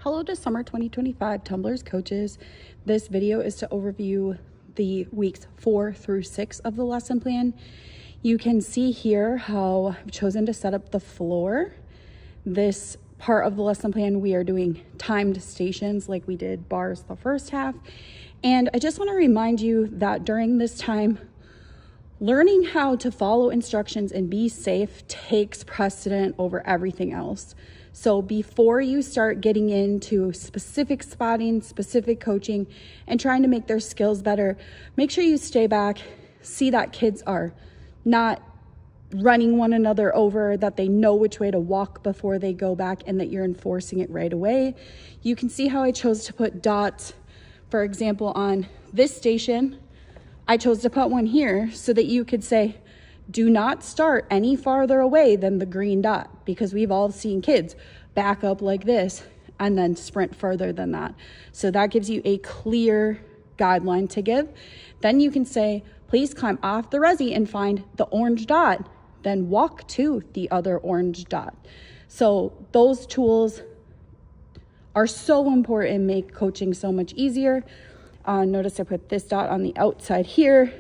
Hello to Summer 2025 Tumblers coaches. This video is to overview the weeks 4 through 6 of the lesson plan. You can see here how I've chosen to set up the floor. This part of the lesson plan, we are doing timed stations like we did bars the first half. And I just want to remind you that during this time, learning how to follow instructions and be safe takes precedent over everything else. So before you start getting into specific spotting, specific coaching, and trying to make their skills better, make sure you stay back, see that kids are not running one another over, that they know which way to walk before they go back, and that you're enforcing it right away. You can see how I chose to put dots, for example, on this station. I chose to put one here so that you could say, do not start any farther away than the green dot, because we've all seen kids back up like this and then sprint further than that. So that gives you a clear guideline to give. Then you can say, please climb off the resi and find the orange dot, then walk to the other orange dot. So those tools are so important, make coaching so much easier. Notice I put this dot on the outside here.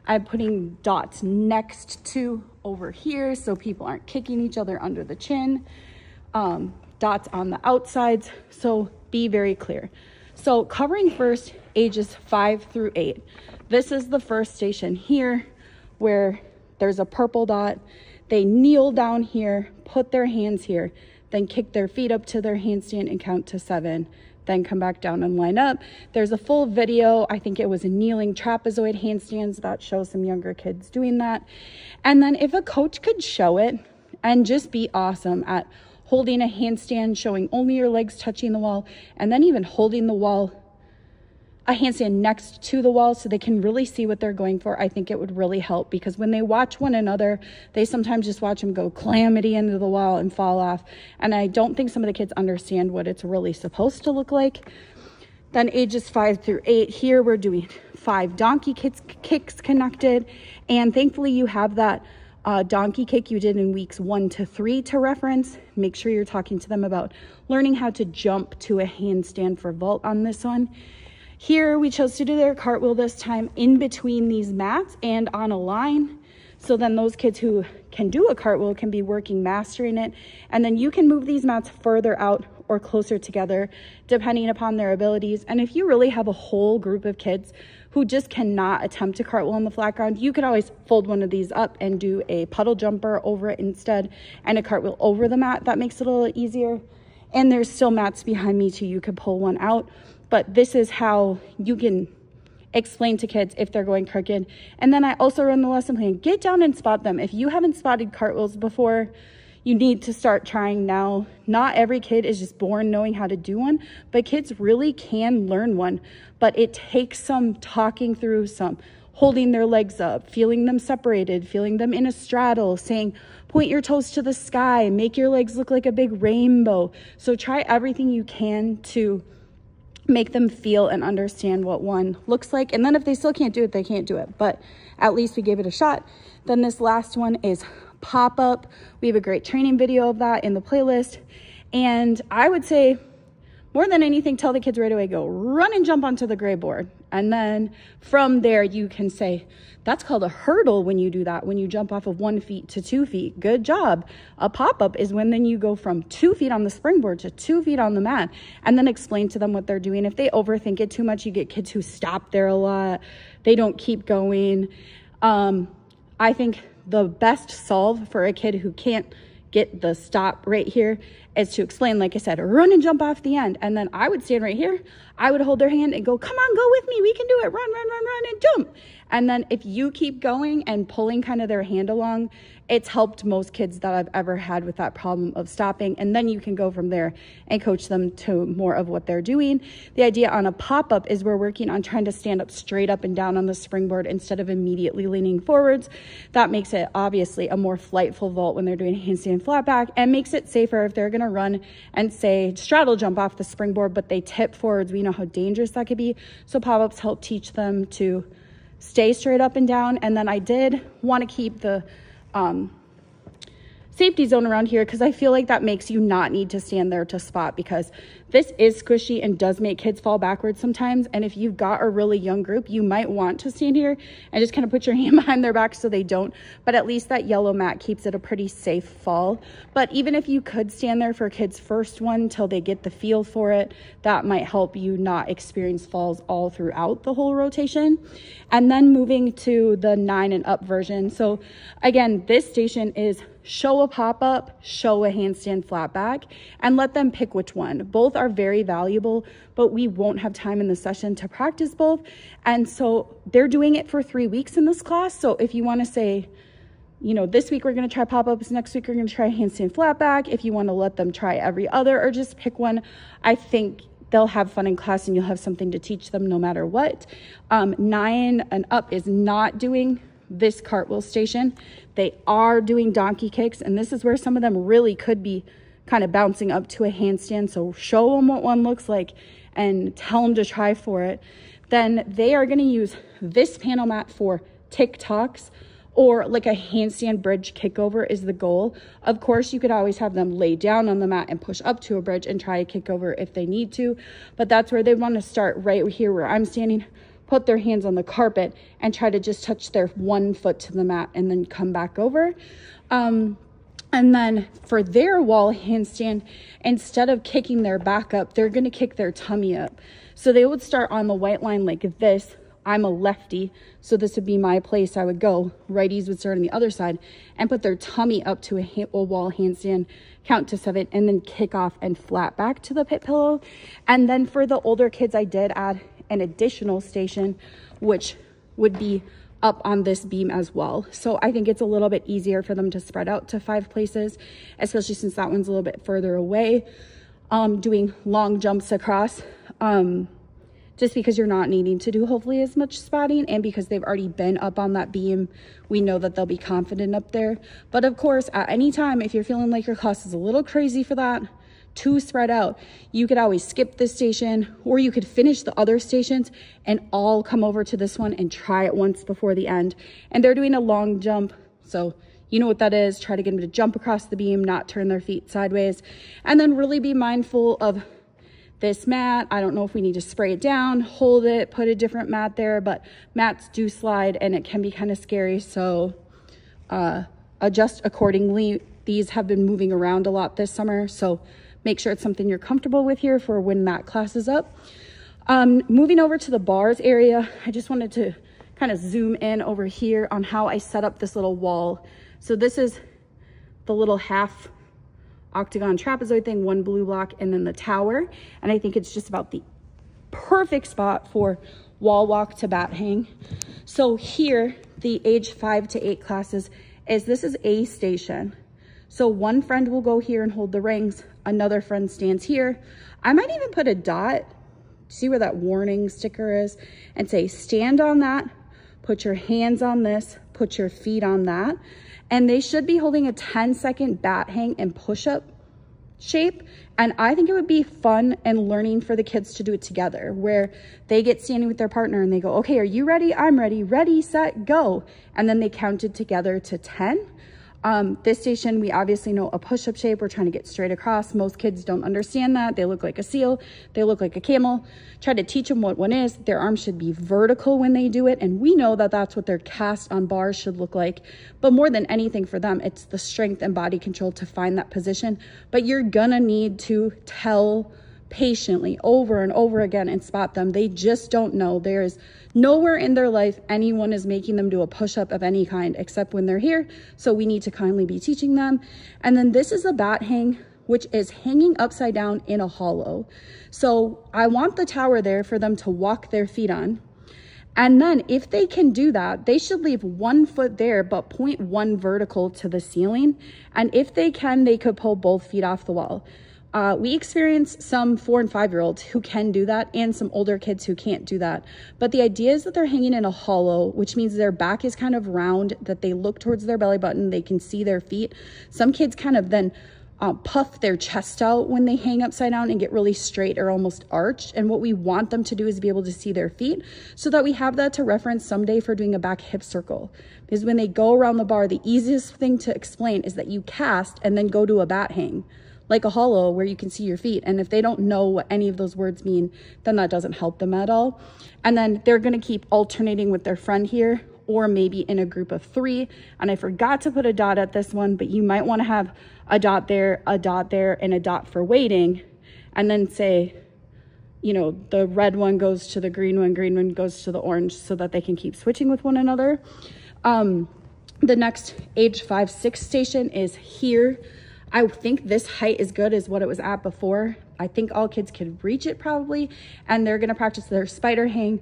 I'm putting dots next to over here so people aren't kicking each other under the chin. Dots on the outsides, so be very clear. So covering first ages 5 through 8. This is the first station here where there's a purple dot. They kneel down here, put their hands here, then kick their feet up to their handstand and count to 7. Then come back down and line up. There's a full video, I think it was a kneeling trapezoid handstands that shows some younger kids doing that. And then if a coach could show it and just be awesome at holding a handstand, showing only your legs touching the wall, and then even holding the wall, a handstand next to the wall so they can really see what they're going for, I think it would really help, because when they watch one another, they sometimes just watch them go calamity into the wall and fall off. And I don't think some of the kids understand what it's really supposed to look like. Then ages 5 through 8, here we're doing 5 donkey kicks connected. And thankfully you have that donkey kick you did in weeks 1 to 3 to reference. Make sure you're talking to them about learning how to jump to a handstand for vault on this one. Here we chose to do their cartwheel this time in between these mats and on a line. So then those kids who can do a cartwheel can be working, mastering it. And then you can move these mats further out or closer together depending upon their abilities. And if you really have a whole group of kids who just cannot attempt a cartwheel on the flat ground, you could always fold one of these up and do a puddle jumper over it instead, and a cartwheel over the mat. That makes it a little easier. And there's still mats behind me too. You could pull one out. But this is how you can explain to kids if they're going crooked. And then I also run the lesson plan. Get down and spot them. If you haven't spotted cartwheels before, you need to start trying now. Not every kid is just born knowing how to do one, but kids really can learn one. But it takes some talking through, some holding their legs up, feeling them separated, feeling them in a straddle, saying, point your toes to the sky, make your legs look like a big rainbow. So try everything you can to make them feel and understand what one looks like. And then if they still can't do it, they can't do it. But at least we gave it a shot. Then this last one is pop-up. We have a great training video of that in the playlist. And I would say, more than anything, tell the kids right away, go run and jump onto the gray board. And then from there, you can say, that's called a hurdle when you do that, when you jump off of 1 foot to 2 feet. Good job. A pop-up is when then you go from 2 feet on the springboard to 2 feet on the mat, and then explain to them what they're doing. If they overthink it too much, you get kids who stop there a lot. They don't keep going. I think the best solve for a kid who can't get the stop right here is to explain, like I said, run and jump off the end. And then I would stand right here. I would hold their hand and go, come on, go with me. We can do it. Run, run, run, run, and jump. And then if you keep going and pulling kind of their hand along, it's helped most kids that I've ever had with that problem of stopping. And then you can go from there and coach them to more of what they're doing. The idea on a pop-up is we're working on trying to stand up straight up and down on the springboard instead of immediately leaning forwards. That makes it obviously a more flightful vault when they're doing handstand flat back, and makes it safer if they're going to run and say straddle jump off the springboard, but they tip forwards. We know how dangerous that could be. So pop-ups help teach them to stay straight up and down. And then I did want to keep the safety zone around here, because I feel like that makes you not need to stand there to spot, because this is squishy and does make kids fall backwards sometimes. And if you've got a really young group, you might want to stand here and just kind of put your hand behind their back so they don't, but at least that yellow mat keeps it a pretty safe fall. But even if you could stand there for kids' first one till they get the feel for it, that might help you not experience falls all throughout the whole rotation. And then moving to the 9 and up version. So again, this station is show a pop-up, show a handstand flat back, and let them pick which one. Both are very valuable, but we won't have time in the session to practice both. And so they're doing it for 3 weeks in this class. So if you want to say, you know, this week we're going to try pop-ups, next week we're going to try handstand flat back, if you want to let them try every other or just pick one, I think they'll have fun in class and you'll have something to teach them no matter what. 9 and up is not doing this cartwheel station. They are doing donkey kicks, and this is where some of them really could be kind of bouncing up to a handstand. So show them what one looks like and tell them to try for it. Then they are going to use this panel mat for TikToks, or like a handstand bridge kickover is the goal. Of course, you could always have them lay down on the mat and push up to a bridge and try a kickover if they need to, but that's where they want to start, right here where I'm standing. Put their hands on the carpet and try to just touch their one foot to the mat and then come back over. And then for their wall handstand, instead of kicking their back up, they're going to kick their tummy up. So they would start on the white line like this. I'm a lefty, so this would be my place. I would go. Righties would start on the other side and put their tummy up to a wall handstand, count to 7, and then kick off and flat back to the pit pillow. And then for the older kids, I did add an additional station, which would be up on this beam as well. So I think it's a little bit easier for them to spread out to 5 places, especially since that one's a little bit further away. Doing long jumps across, just because you're not needing to do hopefully as much spotting, and because they've already been up on that beam, we know that they'll be confident up there. But of course, at any time, if you're feeling like your class is a little crazy for that, too spread out, you could always skip this station, or you could finish the other stations and all come over to this one and try it once before the end. And they're doing a long jump, so you know what that is. Try to get them to jump across the beam, not turn their feet sideways, and then really be mindful of this mat. I don't know if we need to spray it down, hold it, put a different mat there, but mats do slide and it can be kind of scary, so adjust accordingly. These have been moving around a lot this summer, so make sure it's something you're comfortable with here for when that class is up. Moving over to the bars area, I just wanted to kind of zoom in over here on how I set up this little wall. So this is the little half octagon trapezoid thing, 1 blue block, and then the tower. And I think it's just about the perfect spot for wall walk to bat hang. So here, the age 5 to 8 classes, this is a station. So one friend will go here and hold the rings. Another friend stands here. I might even put a dot, see where that warning sticker is, and say, stand on that, put your hands on this, put your feet on that. And they should be holding a 10-second bat hang and push-up shape. And I think it would be fun and learning for the kids to do it together, where they get standing with their partner and they go, okay, are you ready? I'm ready. Ready, set, go. And then they counted together to 10. This station, we obviously know a push-up shape. We're trying to get straight across. Most kids don't understand that. They look like a seal. They look like a camel. Try to teach them what one is. Their arms should be vertical when they do it. And we know that that's what their cast on bars should look like. But more than anything for them, it's the strength and body control to find that position. But you're gonna need to tell patiently over and over again and spot them. They just don't know. There is nowhere in their life anyone is making them do a push-up of any kind except when they're here. So we need to kindly be teaching them. And then this is a bat hang, which is hanging upside down in a hollow. So I want the tower there for them to walk their feet on. And then if they can do that, they should leave 1 foot there, but 0.1 vertical to the ceiling. And if they can, they could pull both feet off the wall. We experience some 4- and 5-year-olds who can do that, and some older kids who can't do that. But the idea is that they're hanging in a hollow, which means their back is kind of round, that they look towards their belly button, they can see their feet. Some kids kind of then puff their chest out when they hang upside down and get really straight or almost arched. And what we want them to do is be able to see their feet so that we have that to reference someday for doing a back hip circle. Because when they go around the bar, the easiest thing to explain is that you cast and then go to a bat hang, like a hollow where you can see your feet. And if they don't know what any of those words mean, then that doesn't help them at all. And then they're gonna keep alternating with their friend here, or maybe in a group of 3. And I forgot to put a dot at this one, but you might wanna have a dot there, and a dot for waiting. And then say, you know, the red one goes to the green one goes to the orange, so that they can keep switching with one another. The next age 5-6 station is here. I think this height is good as what it was at before. I think all kids could reach it probably, and they're gonna practice their spider hang.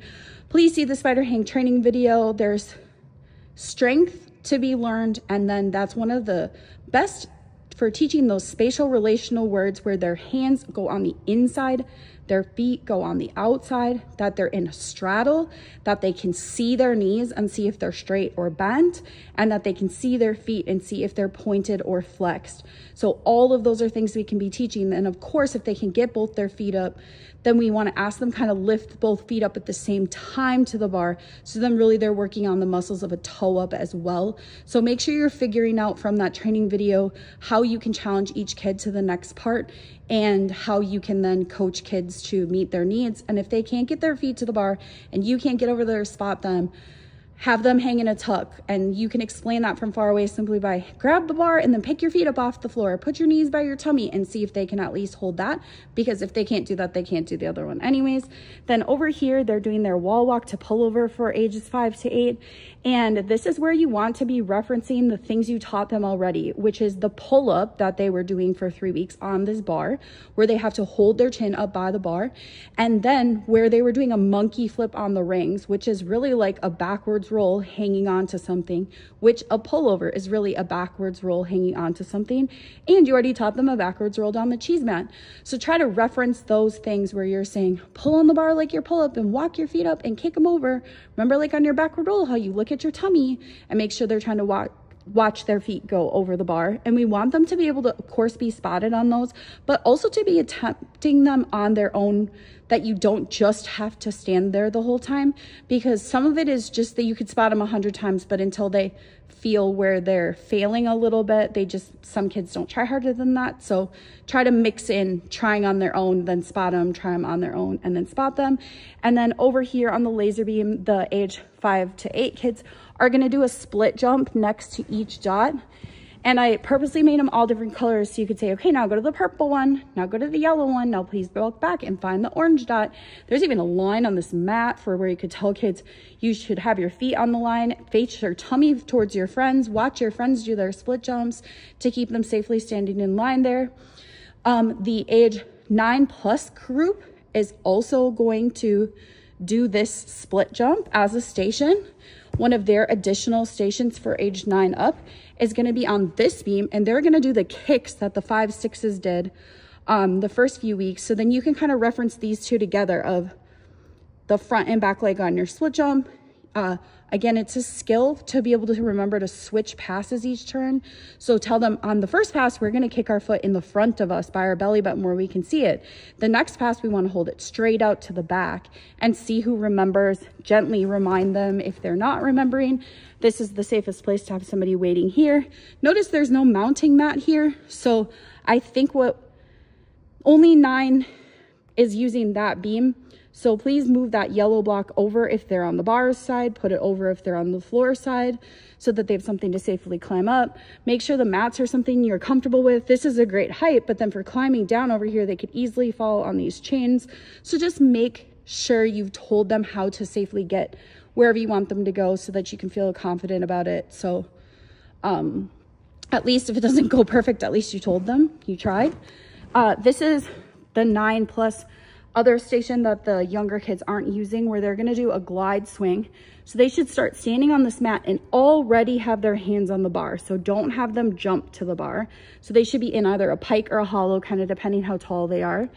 Please see the spider hang training video. There's strength to be learned, and then that's one of the best for teaching those spatial relational words where their hands go on the inside, their feet go on the outside, that they're in a straddle, that they can see their knees and see if they're straight or bent, and that they can see their feet and see if they're pointed or flexed. So all of those are things we can be teaching. And of course, if they can get both their feet up, then we want to ask them kind of lift both feet up at the same time to the bar. So then really they're working on the muscles of a toe up as well. So make sure you're figuring out from that training video how you can challenge each kid to the next part, and how you can then coach kids to meet their needs. And if they can't get their feet to the bar and you can't get over there to spot them, have them hang in a tuck. And you can explain that from far away simply by grab the bar and then pick your feet up off the floor, put your knees by your tummy, and see if they can at least hold that, because if they can't do that, they can't do the other one anyways. Then over here, they're doing their wall walk to pullover for ages 5 to 8. And this is where you want to be referencing the things you taught them already, which is the pull-up that they were doing for 3 weeks on this bar, where they have to hold their chin up by the bar. And then where they were doing a monkey flip on the rings, which is really like a backwards roll hanging onto something, which a pullover is really a backwards roll hanging onto something. And you already taught them a backwards roll down the cheese mat. So try to reference those things where you're saying, pull on the bar like your pull-up and walk your feet up and kick them over. Remember, like on your backward roll, how you look at your tummy and make sure they're trying to watch their feet go over the bar. And we want them to be able to, of course, be spotted on those, but also to be attempting them on their own, that you don't just have to stand there the whole time, because some of it is just that you could spot them 100 times, but until they feel where they're failing a little bit, some kids don't try harder than that. So try to mix in trying on their own, then spot them, try them on their own, and then spot them. And then over here on the laser beam, the age 5 to 8 kids are going to do a split jump next to each dot. And I purposely made them all different colors, so you could say, okay, now go to the purple one, now go to the yellow one, now please walk back and find the orange dot. There's even a line on this mat for where you could tell kids you should have your feet on the line, face your tummy towards your friends, watch your friends do their split jumps to keep them safely standing in line there. The age 9+ group is also going to do this split jump as a station. One of their additional stations for age 9 up is going to be on this beam, and they're going to do the kicks that the 5-6s did the first few weeks. So then you can kind of reference these two together of the front and back leg on your split jump. Again, it's a skill to be able to remember to switch passes each turn. So tell them on the first pass, we're going to kick our foot in the front of us by our belly button where we can see it. The next pass, we want to hold it straight out to the back and see who remembers. Gently remind them if they're not remembering. This is the safest place to have somebody waiting here. Notice there's no mounting mat here. So I think only 9 is using that beam. So please move that yellow block over if they're on the bars side, put it over if they're on the floor side, so that they have something to safely climb up. Make sure the mats are something you're comfortable with. This is a great height, but then for climbing down over here, they could easily fall on these chains. So just make sure you've told them how to safely get wherever you want them to go so that you can feel confident about it. So at least if it doesn't go perfect, at least you told them, you tried. This is the 9+ other station that the younger kids aren't using, where they're going to do a glide swing. So they should start standing on this mat and already have their hands on the bar. So don't have them jump to the bar. So they should be in either a pike or a hollow, kind of depending how tall they are.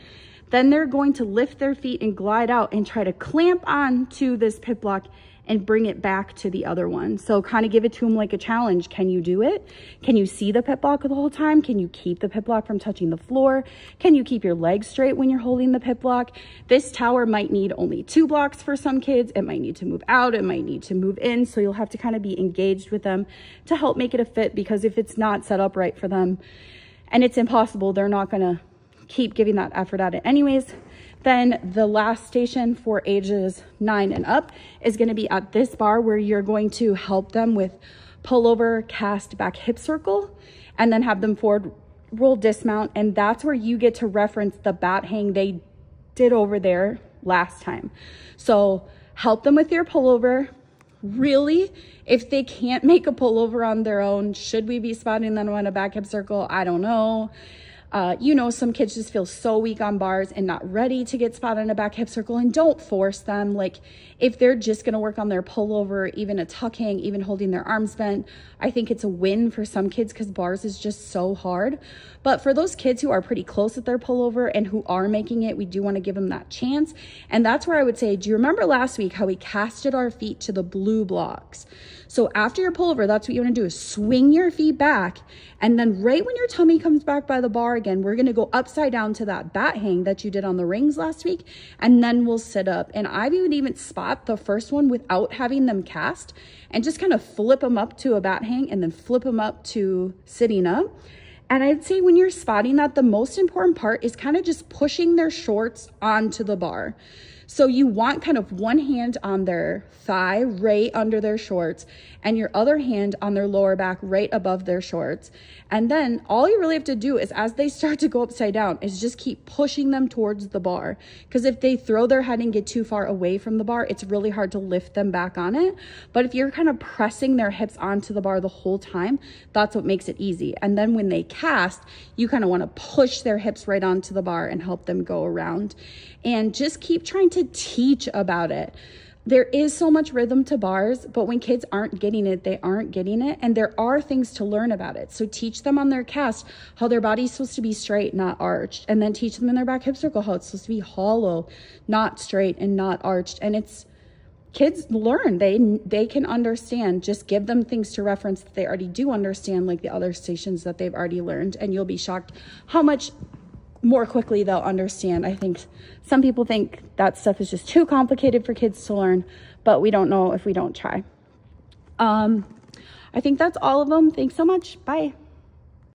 Then they're going to lift their feet and glide out and try to clamp on to this pit block and bring it back to the other one. So kind of give it to them like a challenge. Can you do it? Can you see the pit block the whole time? Can you keep the pit block from touching the floor? Can you keep your legs straight when you're holding the pit block? This tower might need only 2 blocks for some kids. It might need to move out. It might need to move in. So you'll have to kind of be engaged with them to help make it a fit, because if it's not set up right for them and it's impossible, they're not going to keep giving that effort at it anyways. Then the last station for ages 9 and up is going to be at this bar, where you're going to help them with pullover, cast, back hip circle, and then have them forward roll dismount. And that's where you get to reference the bat hang they did over there last time. So help them with your pullover. Really, if they can't make a pullover on their own, should we be spotting them on a back hip circle? I don't know. You know, some kids just feel so weak on bars and not ready to get spotted in a back hip circle, and don't force them. Like, if they're just going to work on their pullover, even a tuck hang, even holding their arms bent, I think it's a win for some kids, because bars is just so hard. But for those kids who are pretty close at their pullover and who are making it, we do want to give them that chance. And that's where I would say, do you remember last week how we casted our feet to the blue blocks? So after your pullover, that's what you want to do, is swing your feet back. And then right when your tummy comes back by the bar again, we're going to go upside down to that bat hang that you did on the rings last week. And then we'll sit up. And I would even spot the first one without having them cast, and just kind of flip them up to a bat hang and then flip them up to sitting up. And I'd say when you're spotting that, the most important part is kind of just pushing their shorts onto the bar. So you want kind of one hand on their thigh right under their shorts, and your other hand on their lower back right above their shorts. And then all you really have to do is, as they start to go upside down, is just keep pushing them towards the bar. Because if they throw their head and get too far away from the bar, it's really hard to lift them back on it. But if you're kind of pressing their hips onto the bar the whole time, that's what makes it easy. And then when they cast, you kind of want to push their hips right onto the bar and help them go around. And just keep trying to teach about it. There is so much rhythm to bars, but when kids aren't getting it, they aren't getting it. And there are things to learn about it. So teach them on their cast how their body's supposed to be straight, not arched. And then teach them in their back hip circle how it's supposed to be hollow, not straight and not arched. And it's, kids learn, they can understand. Just give them things to reference that they already do understand, like the other stations that they've already learned. And you'll be shocked how much more quickly they'll understand. I think some people think that stuff is just too complicated for kids to learn, but we don't know if we don't try. I think that's all of them. Thanks so much. Bye.